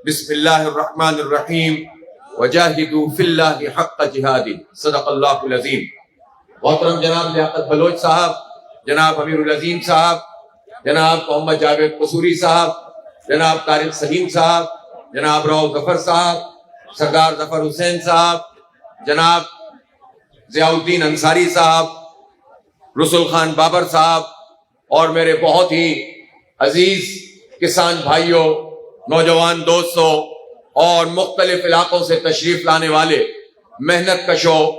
بسم اللہ الرحمن الرحیم وجاہدوا فی اللہ حق جہادہ صدق اللہ العظیم۔ محترم جناب لیاقت بلوچ صاحب، جناب امیر العظیم صاحب، جناب محمد جاوید قصوری صاحب، جناب طارق سلیم صاحب، جناب راؤ ظفر صاحب، سردار ظفر حسین صاحب، جناب ضیاء الدین انصاری صاحب، رسول خان بابر صاحب، اور میرے بہت ہی عزیز کسان بھائیوں، نوجوان دوستوں اور مختلف علاقوں سے تشریف لانے والے محنت کشوں،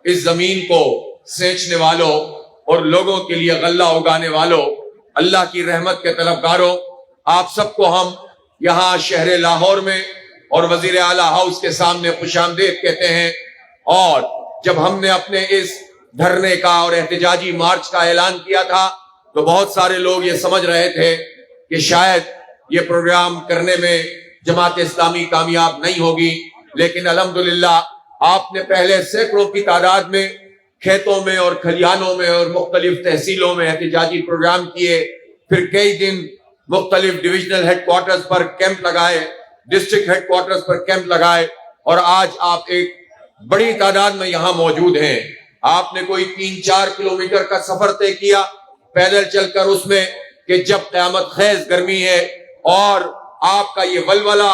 اس زمین کو سینچنے والوں اور لوگوں کے لیے غلہ اگانے والوں، اللہ کی رحمت کے طلبگاروں، آپ سب کو ہم یہاں شہر لاہور میں اور وزیر اعلیٰ ہاؤس کے سامنے خوش آمدید کہتے ہیں۔ اور جب ہم نے اپنے اس دھرنے کا اور احتجاجی مارچ کا اعلان کیا تھا تو بہت سارے لوگ یہ سمجھ رہے تھے کہ شاید یہ پروگرام کرنے میں جماعت اسلامی کامیاب نہیں ہوگی، لیکن الحمدللہ آپ نے پہلے سینکڑوں کی تعداد میں کھیتوں میں اور کھلیانوں میں اور مختلف تحصیلوں میں احتجاجی پروگرام کیے، پھر کئی دن مختلف ڈویژنل ہیڈ کوارٹرز پر کیمپ لگائے، ڈسٹرکٹ ہیڈ کوارٹرز پر کیمپ لگائے، اور آج آپ ایک بڑی تعداد میں یہاں موجود ہیں۔ آپ نے کوئی 3-4 کلومیٹر کا سفر طے کیا پیدل چل کر، اس میں کہ جب قیامت خیز گرمی ہے، اور آپ کا یہ ولولہ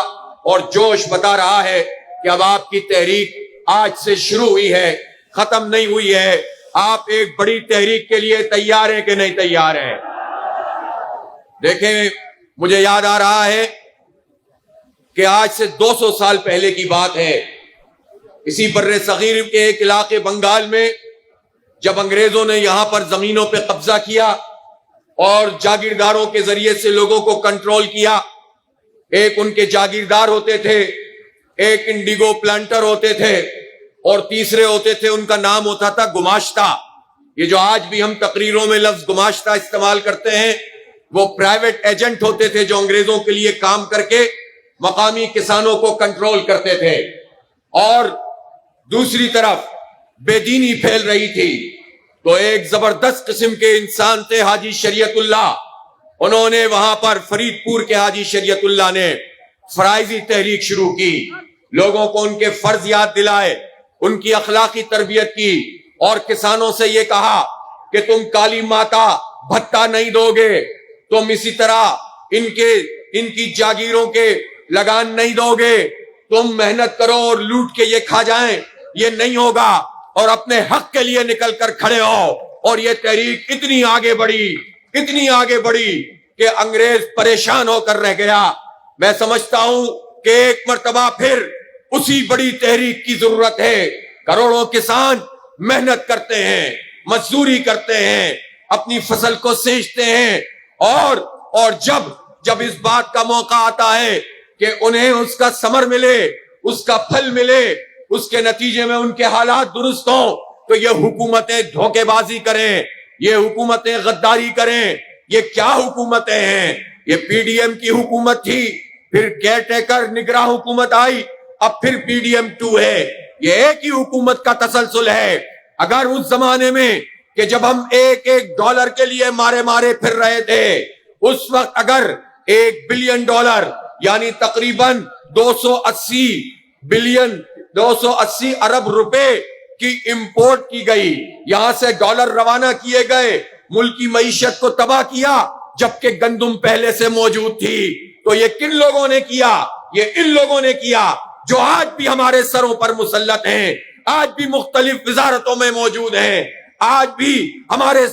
اور جوش بتا رہا ہے کہ اب آپ کی تحریک آج سے شروع ہوئی ہے، ختم نہیں ہوئی ہے۔ آپ ایک بڑی تحریک کے لیے تیار ہیں کہ نہیں تیار ہیں؟ دیکھیں، مجھے یاد آ رہا ہے کہ آج سے 200 سال پہلے کی بات ہے، اسی بر صغیر کے ایک علاقے بنگال میں جب انگریزوں نے یہاں پر زمینوں پہ قبضہ کیا اور جاگیرداروں کے ذریعے سے لوگوں کو کنٹرول کیا، ایک ان کے جاگیردار ہوتے تھے، ایک انڈیگو پلانٹر ہوتے تھے، اور تیسرے ہوتے تھے، ان کا نام ہوتا تھا گماشتہ۔ یہ جو آج بھی ہم تقریروں میں لفظ گماشتہ استعمال کرتے ہیں، وہ پرائیویٹ ایجنٹ ہوتے تھے جو انگریزوں کے لیے کام کر کے مقامی کسانوں کو کنٹرول کرتے تھے۔ اور دوسری طرف بے دینی پھیل رہی تھی، تو ایک زبردست قسم کے انسان تھے حاجی شریعت اللہ، انہوں نے وہاں پر فرید پور کے حاجی شریعت اللہ نے فرائضی تحریک شروع کی، لوگوں کو ان کے فرض یاد دلائے، ان کی اخلاقی تربیت کی، اور کسانوں سے یہ کہا کہ تم کالی ماتا بھتہ نہیں دو گے، تم اسی طرح ان کی جاگیروں کے لگان نہیں دو گے، تم محنت کرو اور لوٹ کے یہ کھا جائیں، یہ نہیں ہوگا، اور اپنے حق کے لیے نکل کر کھڑے ہو۔ اور یہ تحریک اتنی آگے بڑھی کہ انگریز پریشان ہو کر رہ گیا۔ میں سمجھتا ہوں کہ ایک مرتبہ پھر اسی بڑی تحریک کی ضرورت ہے۔ کروڑوں کسان محنت کرتے ہیں، مزدوری کرتے ہیں، اپنی فصل کو سینچتے ہیں، اور جب اس بات کا موقع آتا ہے کہ انہیں اس کا ثمر ملے، اس کا پھل ملے، اس کے نتیجے میں ان کے حالات درست ہوں، تو یہ حکومتیں دھوکے بازی کریں، یہ حکومتیں غداری کریں۔ یہ کیا حکومتیں ہیں؟ یہ پی ڈی ایم کی حکومت تھی، پھر کیئر ٹیکر نگراں حکومت آئی، اب پھر پی ڈی ایم 2 ہے۔ یہ ایک ہی حکومت کا تسلسل ہے۔ اگر اس زمانے میں کہ جب ہم ایک ڈالر کے لیے مارے پھر رہے تھے، اس وقت اگر $1 بلین یعنی تقریباً 280 ارب روپے کی امپورٹ کی گئی، یہاں سے ڈالر روانہ کیے گئے، ملکی معیشت کو تباہ کیا، جبکہ گندم پہلے سے موجود تھی، تو یہ کن لوگوں نے کیا؟ یہ ان لوگوں نے کیا جو آج بھی ہمارے سروں پر مسلط ہیں، آج بھی مختلف وزارتوں میں موجود ہیں، آج بھی ہمارے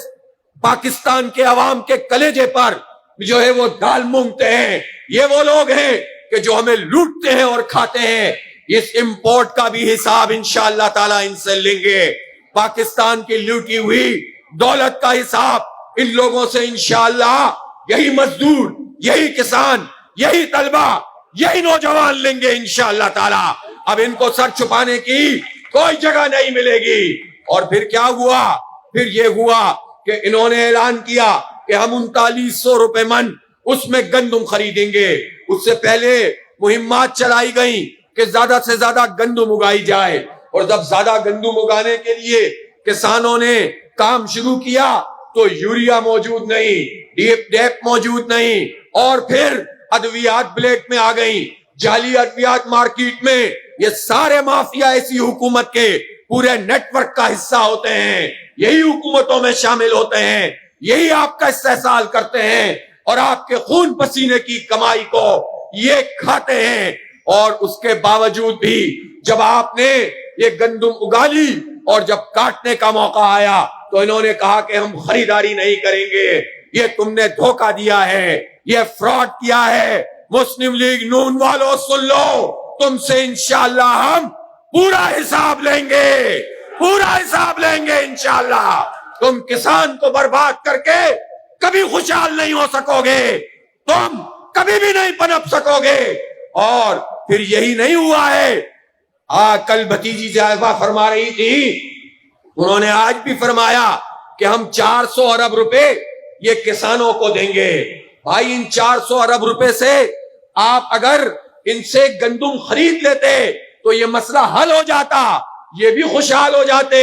پاکستان کے عوام کے کلیجے پر جو ہے وہ دال مونگتے ہیں۔ یہ وہ لوگ ہیں کہ جو ہمیں لوٹتے ہیں اور کھاتے ہیں۔ اس امپورٹ کا بھی حساب انشاءاللہ تعالیٰ ان سے لیں گے، پاکستان کی لوٹی ہوئی دولت کا حساب ان لوگوں سے انشاءاللہ یہی مزدور، یہی کسان، یہی طلبہ، یہی نوجوان لیں گے انشاءاللہ تعالیٰ۔ اب ان کو سر چھپانے کی کوئی جگہ نہیں ملے گی۔ اور پھر کیا ہوا؟ پھر یہ ہوا کہ انہوں نے اعلان کیا کہ ہم 3900 روپے من اس میں گندم خریدیں گے۔ اس سے پہلے مہمات چلائی گئیں کہ زیادہ سے زیادہ گندم اگائی جائے، اور جب زیادہ گندم اگانے کے لیے کسانوں نے کام شروع کیا تو یوریا موجود نہیں، ڈیپ موجود نہیں، اور پھر ادویات بلیک میں آ گئیں۔ جعلی ادویات مارکیٹ میں، یہ سارے مافیا ایسی حکومت کے پورے نیٹ ورک کا حصہ ہوتے ہیں، یہی حکومتوں میں شامل ہوتے ہیں، یہی آپ کا استحصال کرتے ہیں اور آپ کے خون پسینے کی کمائی کو یہ کھاتے ہیں۔ اور اس کے باوجود بھی جب آپ نے یہ گندم اگا لی اور جب کاٹنے کا موقع آیا تو انہوں نے کہا کہ ہم خریداری نہیں کریں گے۔ یہ تم نے دھوکہ دیا ہے، یہ فراڈ کیا ہے۔ مسلم لیگ نون والوں سن لو، تم سے انشاءاللہ ہم پورا حساب لیں گے، پورا حساب لیں گے انشاءاللہ۔ تم کسان کو برباد کر کے کبھی خوشحال نہیں ہو سکو گے، تم کبھی بھی نہیں پنپ سکو گے۔ اور پھر یہی نہیں ہوا ہے، کل بھتیجی صاحبہ فرما رہی تھی، انہوں نے آج بھی فرمایا کہ ہم 400 ارب روپے یہ کسانوں کو دیں گے۔ بھائی ان 400 ارب روپے سے آپ اگر ان سے گندم خرید لیتے تو یہ مسئلہ حل ہو جاتا، یہ بھی خوشحال ہو جاتے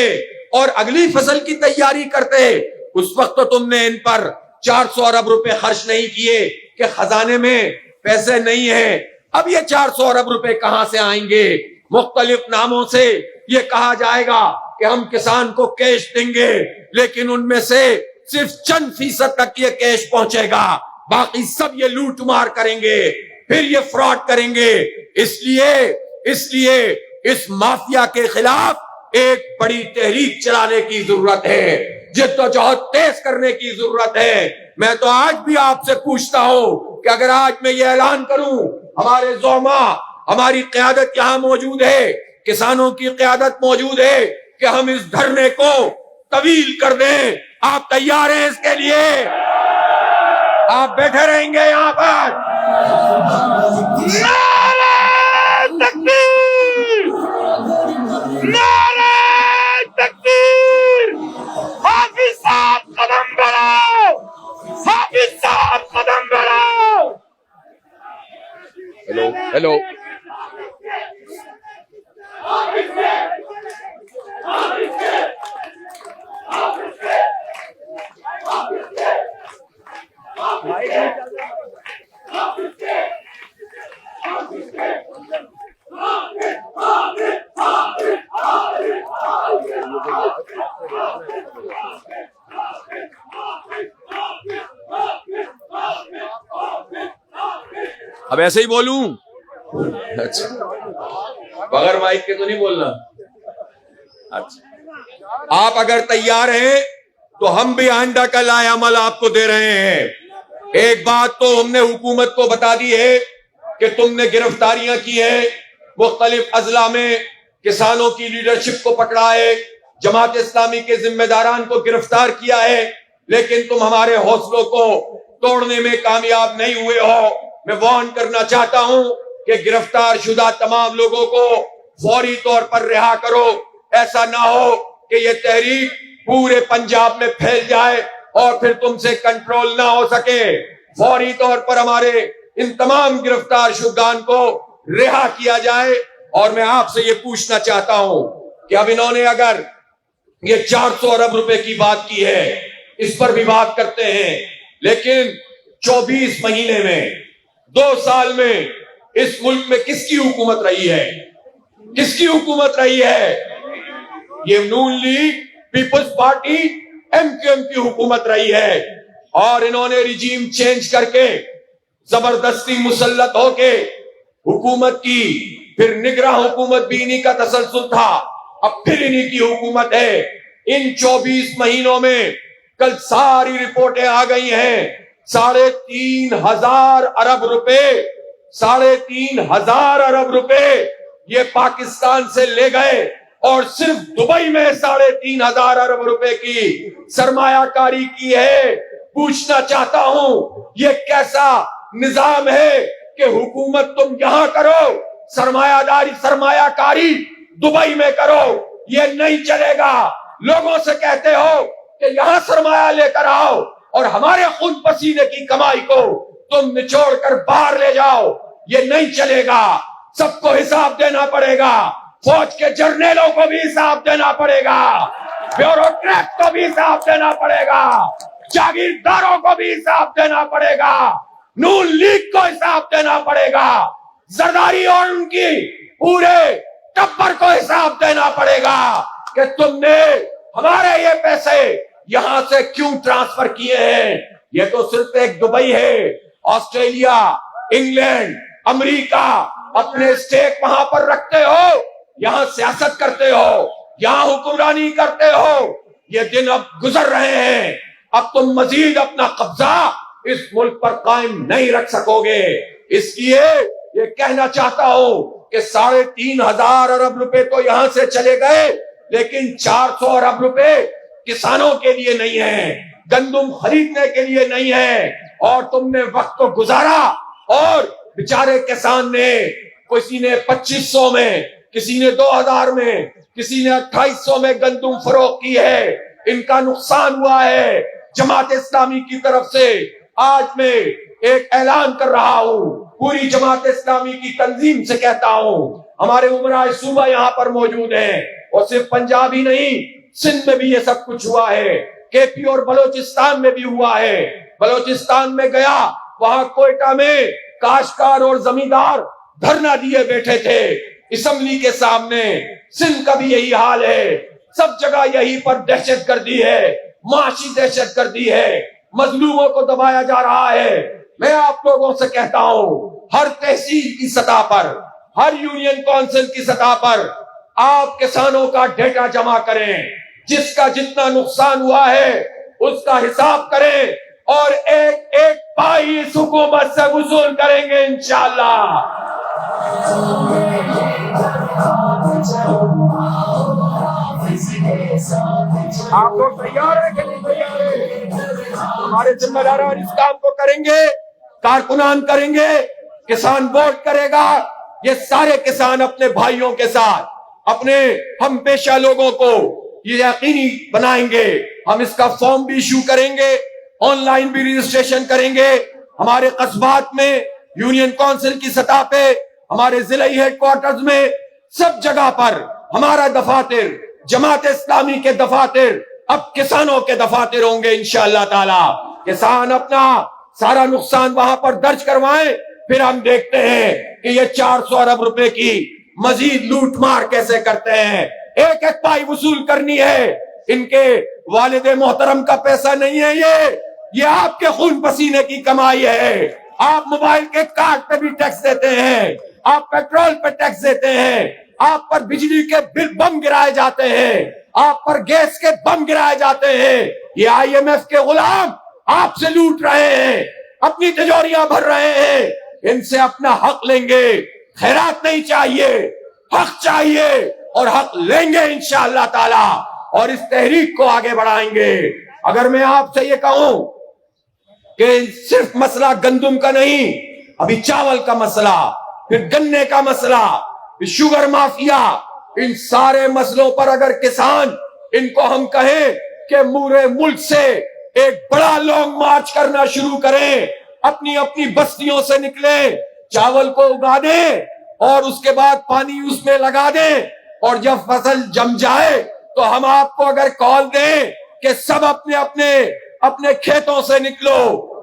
اور اگلی فصل کی تیاری کرتے۔ اس وقت تو تم نے ان پر 400 ارب روپے خرچ نہیں کیے کہ خزانے میں پیسے نہیں ہیں۔ اب یہ 400 ارب روپے کہاں سے آئیں گے؟ مختلف ناموں سے یہ کہا جائے گا کہ ہم کسان کو کیش دیں گے، لیکن ان میں سے صرف چند فیصد تک یہ کیش پہنچے گا، باقی سب یہ لوٹ مار کریں گے، پھر یہ فراڈ کریں گے۔ اس لیے اس مافیا کے خلاف ایک بڑی تحریک چلانے کی ضرورت ہے، جد و جہد تیز کرنے کی ضرورت ہے۔ میں تو آج بھی آپ سے پوچھتا ہوں کہ اگر آج میں یہ اعلان کروں، ہمارے زعماء، ہماری قیادت یہاں موجود ہے، کسانوں کی قیادت موجود ہے کہ ہم اس دھرنے کو طویل کر دیں، آپ تیار ہیں اس کے لیے؟ آپ بیٹھے رہیں گے یہاں پر؟ نعرہ تکبیر! نعرہ تکبیر! حافظ صاحب قدم بڑھاؤ! حافظ صاحب قدم بڑھاؤ! ہیلو اب ایسے ہی بولوں؟ اچھا بغیر مائک کے تو نہیں بولنا؟ اچھا آپ اگر تیار ہیں تو ہم بھی آئندہ کا لائے عمل آپ کو دے رہے ہیں۔ ایک بات تو ہم نے حکومت کو بتا دی ہے کہ تم نے گرفتاریاں کی ہیں، مختلف اضلاع میں کسانوں کی لیڈرشپ کو پکڑا ہے، جماعت اسلامی کے ذمہ داران کو گرفتار کیا ہے، لیکن تم ہمارے حوصلوں کو توڑنے میں کامیاب نہیں ہوئے ہو۔ میں وارن کرنا چاہتا ہوں کہ گرفتار شدہ تمام لوگوں کو فوری طور پر رہا کرو، ایسا نہ ہو کہ یہ تحریک پورے پنجاب میں پھیل جائے اور پھر تم سے کنٹرول نہ ہو سکے۔ فوری طور پر ہمارے ان تمام گرفتار شدگان کو رہا کیا جائے۔ اور میں آپ سے یہ پوچھنا چاہتا ہوں کہ اب انہوں نے اگر یہ 400 ارب روپے کی بات کی ہے، اس پر بھی بات کرتے ہیں، لیکن 24 مہینے میں 2 سال میں اس ملک میں کس کی حکومت رہی ہے؟ کس کی حکومت رہی ہے؟ یہ نون لیگ، پیپلز پارٹی، ایم کیو ایم کی حکومت رہی ہے، اور انہوں نے رجیم چینج کر کے زبردستی مسلط ہو کے حکومت کی، پھر نگراں حکومت بھی انہی کا تسلسل تھا، اب پھر انہی کی حکومت ہے۔ ان 24 مہینوں میں کل ساری رپورٹیں آ گئی ہیں، 3,500 ارب روپے، 3,500 ارب روپے یہ پاکستان سے لے گئے، اور صرف دبئی میں 3,500 ارب روپے کی سرمایہ کاری کی ہے۔ پوچھنا چاہتا ہوں یہ کیسا نظام ہے کہ حکومت تم یہاں کرو، سرمایہ کاری دبئی میں کرو؟ یہ نہیں چلے گا۔ لوگوں سے کہتے ہو کہ یہاں سرمایہ لے کر آؤ اور ہمارے خون پسینے کی کمائی کو تم نچوڑ کر باہر لے جاؤ، یہ نہیں چلے گا۔ سب کو حساب دینا پڑے گا، فوج کے جرنیلوں کو بھی حساب دینا پڑے گا، بیوروکریٹ کو بھی حساب دینا پڑے گا، جاگیرداروں کو بھی حساب دینا پڑے گا، نون لیگ کو حساب دینا پڑے گا۔ زرداری اور ان کی پورے ٹبر کو حساب دینا پڑے گا کہ تم نے ہمارے یہ پیسے یہاں سے کیوں ٹرانسفر کیے ہیں. یہ تو صرف ایک دبئی ہے. آسٹریلیا، انگلینڈ، امریکہ اپنے اسٹیک وہاں پر رکھتے ہو، یہاں سیاست کرتے ہو، یہاں حکمرانی کرتے ہو. یہ دن اب گزر رہے ہیں. اب تم مزید اپنا قبضہ اس ملک پر قائم نہیں رکھ سکو گے. اس لیے یہ کہنا چاہتا ہوں کہ 3.5 ارب روپے تو یہاں سے چلے گئے، لیکن 400 ارب روپے کسانوں کے لیے نہیں ہے، گندم خریدنے کے لیے نہیں ہے. اور تم نے وقت کو گزارا اور بیچارے کسان نے، کسی نے 2500 میں، کسی نے 2000 میں، کسی نے 2800 میں گندم فروخت کی ہے. ان کا نقصان ہوا ہے. جماعت اسلامی کی طرف سے آج میں ایک اعلان کر رہا ہوں، پوری جماعت اسلامی کی تنظیم سے کہتا ہوں، ہمارے عمرائے صوبہ یہاں پر موجود ہیں، اور صرف پنجاب ہی نہیں، سندھ میں بھی یہ سب کچھ ہوا ہے، کے پی اور بلوچستان میں بھی ہوا ہے. بلوچستان میں گیا، وہاں کوئٹہ میں کاشتکار اور زمیندار دھرنا دیے بیٹھے تھے اسمبلی کے سامنے. سندھ کا بھی یہی حال ہے. سب جگہ یہی پر دہشت گردی ہے، معاشی دہشت گردی ہے، مظلوموں کو دبایا جا رہا ہے. میں آپ لوگوں سے کہتا ہوں، ہر تحصیل کی سطح پر، ہر یونین کونسل کی سطح پر آپ کسانوں کا ڈیٹا جمع کریں، جس کا جتنا نقصان ہوا ہے اس کا حساب کریں، اور ایک ایک پائی اس حکومت سے وصول کریں گے انشاءاللہ. آپ لوگ تیار ہیں کہ نہیں تیار ہیں؟ ہمارے ذمہ داران اس کام کو کریں گے، کارکنان کریں گے، کسان ووٹ کرے گا. یہ سارے کسان اپنے بھائیوں کے ساتھ، اپنے ہم پیشہ لوگوں کو یہ یقینی بنائیں گے. ہم اس کا فارم بھی ایشو کریں گے، آن لائن بھی رجسٹریشن کریں گے. ہمارے قصبات میں، یونین کونسل کی سطح پہ، ہمارے ضلعی ہیڈ کوارٹرز میں، سب جگہ پر ہمارا دفاتر، جماعت اسلامی کے دفاتر اب کسانوں کے دفاتر ہوں گے انشاءاللہ تعالی. کسان اپنا سارا نقصان وہاں پر درج کروائیں، پھر ہم دیکھتے ہیں کہ یہ 400 ارب روپے کی مزید لوٹ مار کیسے کرتے ہیں. ایک ایک پائی وصول کرنی ہے. ان کے والد محترم کا پیسہ نہیں ہے یہ آپ کے خون پسینے کی کمائی ہے. آپ موبائل کے کارڈ پہ بھی ٹیکس دیتے ہیں، آپ پیٹرول پہ ٹیکس دیتے ہیں، آپ پر بجلی کے بل بم گرائے جاتے ہیں، آپ پر گیس کے بم گرائے جاتے ہیں. یہ آئی ایم ایف کے غلام آپ سے لوٹ رہے ہیں، اپنی تجوریاں بھر رہے ہیں. ان سے اپنا حق لیں گے. خیرات نہیں چاہیے، حق چاہیے، اور حق لیں گے انشاءاللہ تعالی، اور اس تحریک کو آگے بڑھائیں گے. اگر میں آپ سے یہ کہوں کہ صرف مسئلہ گندم کا نہیں، ابھی چاول کا مسئلہ، پھر گنے کا مسئلہ، پھر شوگر مافیا، ان سارے مسئلوں پر اگر کسان ان کو ہم کہیں کہ پورے ملک سے ایک بڑا لانگ مارچ کرنا شروع کریں، اپنی اپنی بستیوں سے نکلیں، چاول کو اگا دیں، اور اس کے بعد پانی اس میں لگا دیں، اور جب فصل جم جائے تو ہم آپ کو اگر کال دیں کہ سب اپنے کھیتوں سے نکلو،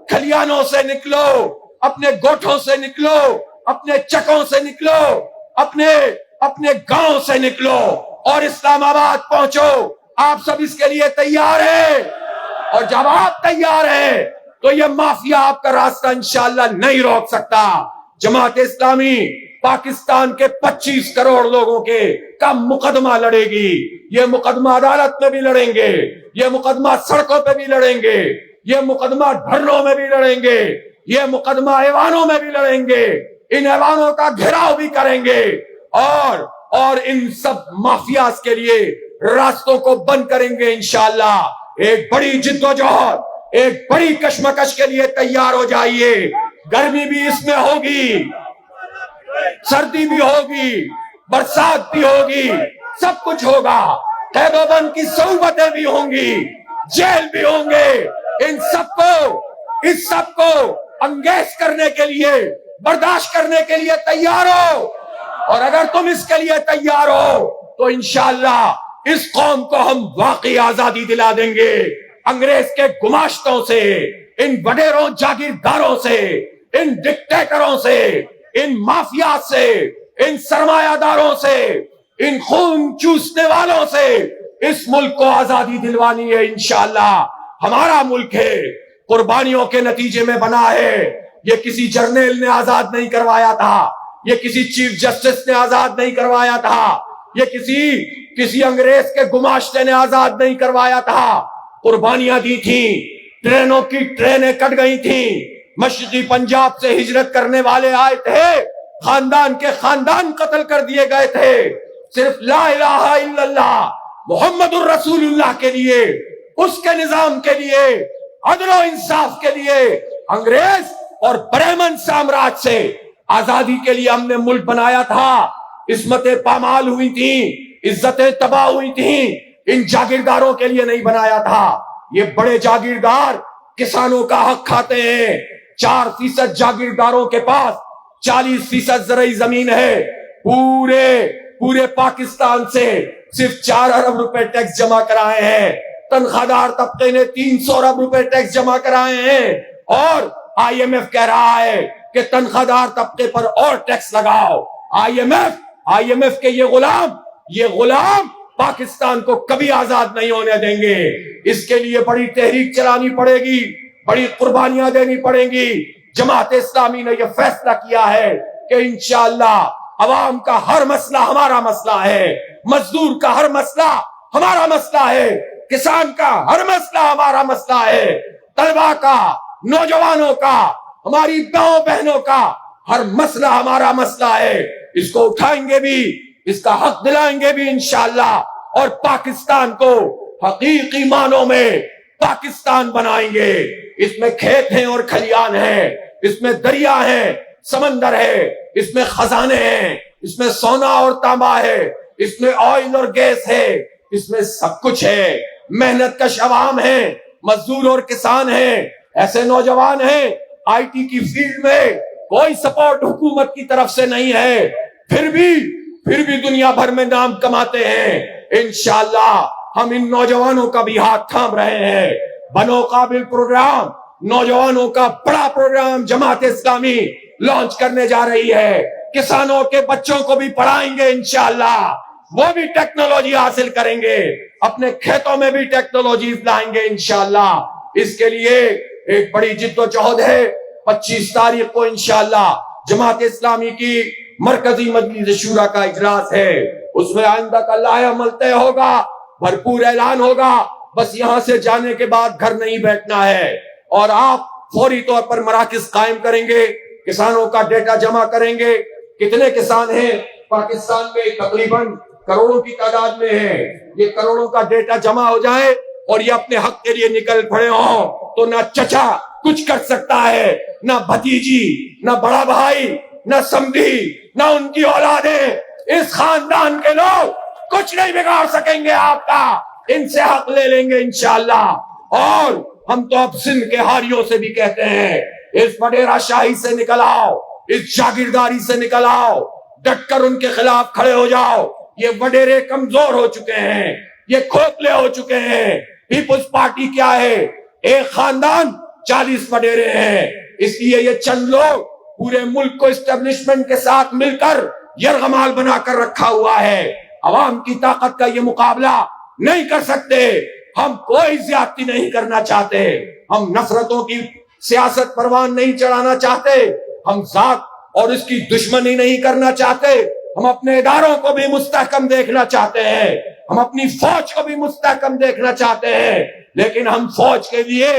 کھلیانوں سے نکلو، اپنے گوٹھوں سے نکلو، اپنے چکوں سے نکلو، اپنے گاؤں سے نکلو اور اسلام آباد پہنچو. آپ سب اس کے لیے تیار ہیں؟ اور جب آپ تیار ہیں تو یہ مافیا آپ کا راستہ انشاءاللہ نہیں روک سکتا. جماعت اسلامی پاکستان کے 25 کروڑ لوگوں کا مقدمہ لڑے گی. یہ مقدمہ عدالت میں بھی لڑیں گے، یہ مقدمہ سڑکوں پہ بھی لڑیں گے، یہ مقدمہ دھرنوں میں بھی لڑیں گے، یہ مقدمہ ایوانوں میں بھی لڑیں گے، ان ایوانوں کا گھیراؤ بھی کریں گے، اور ان سب مافیاز کے لیے راستوں کو بند کریں گے انشاءاللہ. ایک بڑی جد و جہد، ایک بڑی کشمکش کے لیے تیار ہو جائیے. گرمی بھی اس میں ہوگی، سردی بھی ہوگی، برسات بھی ہوگی، سب کچھ ہوگا. قید و بند کی صعوبتیں بھی ہوں گی، جیل بھی ہوں گے. اس سب کو انگیز کرنے کے لیے، برداشت کرنے کے لیے تیار ہو. اور اگر تم اس کے لیے تیار ہو تو انشاءاللہ اس قوم کو ہم واقعی آزادی دلا دیں گے. انگریز کے گماشتوں سے، ان وڈیروں جاگیرداروں سے، ان ڈکٹیٹروں سے ان مافیات سے، ان سرمایہ داروں سے، ان خون چوسنے والوں سے اس ملک کو آزادی دلوانی ہے انشاءاللہ۔ ہمارا ملک ہے، قربانیوں کے نتیجے میں بنا ہے۔ یہ کسی جرنیل نے آزاد نہیں کروایا تھا، یہ کسی چیف جسٹس نے آزاد نہیں کروایا تھا، یہ کسی انگریز کے گماشتے نے آزاد نہیں کروایا تھا۔ قربانیاں دی تھیں، ٹرینوں کی ٹرینیں کٹ گئی تھیں، مشرقی پنجاب سے ہجرت کرنے والے آئے تھے، خاندان کے خاندان قتل کر دیے گئے تھے، صرف لا الہ الا اللہ محمد الرسول اللہ کے لیے، اس کے نظام کے لیے، عدل و انصاف کے لیے۔ انگریز اور برہمن سامراج سے آزادی کے لیے ہم نے ملک بنایا تھا۔ عصمتیں پامال ہوئی تھیں، عزتیں تباہ ہوئی تھیں، ان جاگیرداروں کے لیے نہیں بنایا تھا۔ یہ بڑے جاگیردار کسانوں کا حق کھاتے ہیں۔ 4% جاگیرداروں کے پاس 40% زرعی زمین ہے۔ پورے پاکستان سے صرف 4 ارب روپے ٹیکس جمع کرائے ہیں۔ تنخواہ دار طبقے نے 300 ارب روپے ٹیکس جمع کرائے ہیں، اور آئی ایم ایف کہہ رہا ہے کہ تنخواہ دار طبقے پر اور ٹیکس لگاؤ۔ آئی ایم ایف کے یہ غلام پاکستان کو کبھی آزاد نہیں ہونے دیں گے۔ اس کے لیے بڑی تحریک چلانی پڑے گی، بڑی قربانیاں دینی پڑیں گی۔ جماعت اسلامی نے یہ فیصلہ کیا ہے کہ انشاءاللہ عوام کا ہر مسئلہ ہمارا مسئلہ ہے، مزدور کا ہر مسئلہ ہمارا مسئلہ ہے، کسان کا ہر مسئلہ ہمارا مسئلہ ہے، طلباء کا، نوجوانوں کا، ہماری ماؤں بہنوں کا ہر مسئلہ ہمارا مسئلہ ہے۔ اس کو اٹھائیں گے بھی، اس کا حق دلائیں گے بھی انشاءاللہ، اور پاکستان کو حقیقی معنوں میں پاکستان بنائیں گے۔ اس میں کھیت ہیں اور کھلیان ہیں، اس میں دریا ہے، سمندر ہے، اس میں خزانے ہیں، اس میں سونا اور تانبا ہے، اس میں آئل اور گیس ہے، اس میں سب کچھ ہے۔ محنت کش عوام ہے، مزدور اور کسان ہیں، ایسے نوجوان ہیں، آئی ٹی کی فیلڈ میں کوئی سپورٹ حکومت کی طرف سے نہیں ہے، پھر بھی دنیا بھر میں نام کماتے ہیں۔ انشاءاللہ ہم ان نوجوانوں کا بھی ہاتھ تھام رہے ہیں۔ بنو قابل پروگرام، نوجوانوں کا بڑا پروگرام جماعت اسلامی لانچ کرنے جا رہی ہے۔ کسانوں کے بچوں کو بھی پڑھائیں گے انشاءاللہ، وہ بھی ٹیکنالوجی حاصل کریں گے، اپنے کھیتوں میں بھی ٹیکنالوجی لائیں گے انشاءاللہ۔ اس کے لیے ایک بڑی جد و جہد ہے۔ 25 تاریخ کو انشاءاللہ جماعت اسلامی کی مرکزی مجلس شورا کا اجلاس ہے، اس میں آئندہ کا لائحہ عمل طے ہوگا، بھرپور اعلان ہوگا۔ بس یہاں سے جانے کے بعد گھر نہیں بیٹھنا ہے، اور آپ فوری طور پر مراکز قائم کریں گے، کسانوں کا ڈیٹا جمع کریں گے۔ کتنے کسان ہیں پاکستان میں؟ تقریباً کروڑوں کی تعداد میں ہیں۔ یہ کروڑوں کا ڈیٹا جمع ہو جائے اور یہ اپنے حق کے لیے نکل پڑے ہوں، تو نہ چچا کچھ کر سکتا ہے، نہ بھتیجی، نہ بڑا بھائی، نہ سمدھی، نہ ان کی اولادیں، اس خاندان کے لوگ کچھ نہیں بگاڑ سکیں گے آپ کا۔ ان سے حق لے لیں گے انشاءاللہ۔ اور ہم تو اب سندھ کے حاریوں سے بھی کہتے ہیں، اس وڈیرا شاہی سے نکل آؤ، اس جاگیرداری سے نکل آؤ، ڈٹ کر ان کے خلاف کھڑے ہو جاؤ۔ یہ وڈیرے کمزور ہو چکے ہیں، یہ کھوکھلے ہو چکے ہیں۔ پیپلز پارٹی کیا ہے؟ ایک خاندان 40 وڈیرے ہیں، اس لیے یہ چند لوگ پورے ملک کو اسٹیبلشمنٹ کے ساتھ مل کر یرغمال بنا کر رکھا ہوا ہے۔ عوام کی طاقت کا یہ مقابلہ نہیں کر سکتے۔ ہم کوئی زیادتی نہیں کرنا چاہتے، ہم نفرتوں کی سیاست پروان نہیں چڑھانا چاہتے، ہم ذات اور اس کی دشمنی نہیں کرنا چاہتے۔ ہم اپنے اداروں کو بھی مستحکم دیکھنا چاہتے ہیں، ہم اپنی فوج کو بھی مستحکم دیکھنا چاہتے ہیں، لیکن ہم فوج کے لیے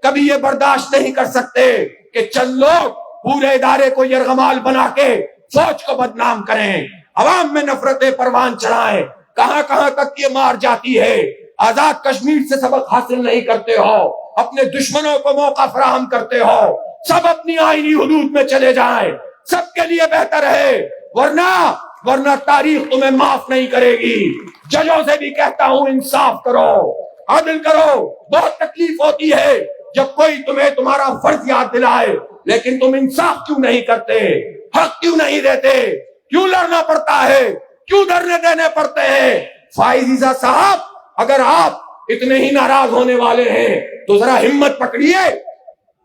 کبھی یہ برداشت نہیں کر سکتے کہ چند لوگ پورے ادارے کو یرغمال بنا کے فوج کو بدنام کریں، عوام میں نفرتیں پروان چڑھائیں۔ کہاں کہاں تک یہ مار جاتی ہے۔ آزاد کشمیر سے سبق حاصل نہیں کرتے ہو، اپنے دشمنوں کو موقع فراہم کرتے ہو۔ سب اپنی آئینی حدود میں چلے جائیں، سب کے لیے بہتر ہے، ورنہ تاریخ تمہیں معاف نہیں کرے گی۔ ججوں سے بھی کہتا ہوں، انصاف کرو، عدل کرو۔ بہت تکلیف ہوتی ہے جب کوئی تمہیں تمہارا فرض یاد دلائے، لیکن تم انصاف کیوں نہیں کرتے؟ حق کیوں نہیں دیتے؟ کیوں لڑنا پڑتا ہے؟ کیوں دھرنے دینے پڑتے ہیں؟ فائز عیسیٰ صاحب، اگر آپ اتنے ہی ناراض ہونے والے ہیں تو ذرا ہمت پکڑیے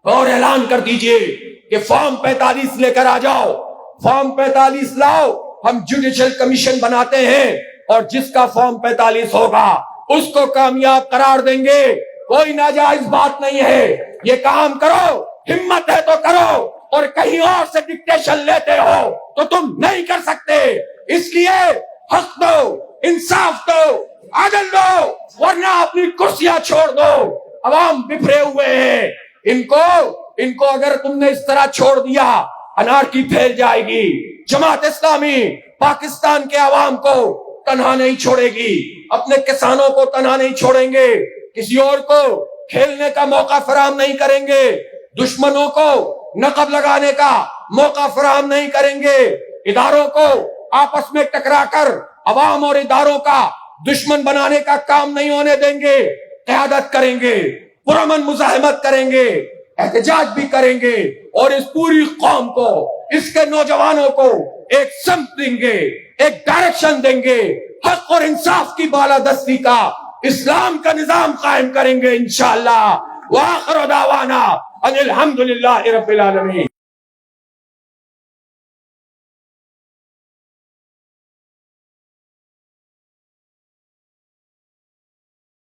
اور اعلان کر دیجئے کہ فارم 45 لے کر آ جاؤ۔ فارم 45 لاؤ, ہم جوڈیشل کمیشن بناتے ہیں اور جس کا فارم 45 ہوگا اس کو کامیاب قرار دیں گے. کوئی ناجائز بات نہیں ہے, یہ کام کرو, ہمت ہے تو کرو, اور کہیں اور سے ڈکٹیشن لیتے ہو تو تم نہیں کر سکتے. اس لیے حق دو, انصاف دو, عدل دو, ورنہ اپنی کرسیاں چھوڑ دو. عوام بکھرے ہوئے ہیں, ان کو اگر تم نے اس طرح چھوڑ دیا انارکی پھیل جائے گی. جماعت اسلامی پاکستان کے عوام کو تنہا نہیں چھوڑے گی, اپنے کسانوں کو تنہا نہیں چھوڑیں گے, کسی اور کو کھیلنے کا موقع فراہم نہیں کریں گے, دشمنوں کو نقب لگانے کا موقع فراہم نہیں کریں گے, اداروں کو آپس میں ٹکرا کر عوام اور اداروں کا دشمن بنانے کا کام نہیں ہونے دیں گے. قیادت کریں گے, پرامن مزاحمت کریں گے, احتجاج بھی کریں گے, اور اس پوری قوم کو, اس کے نوجوانوں کو ایک سمت دیں گے, ایک ڈائریکشن دیں گے, حق اور انصاف کی بالادستی کا, اسلام کا نظام قائم کریں گے انشاءاللہ. وآخر دعوانا ان الحمدللہ رب العالمین.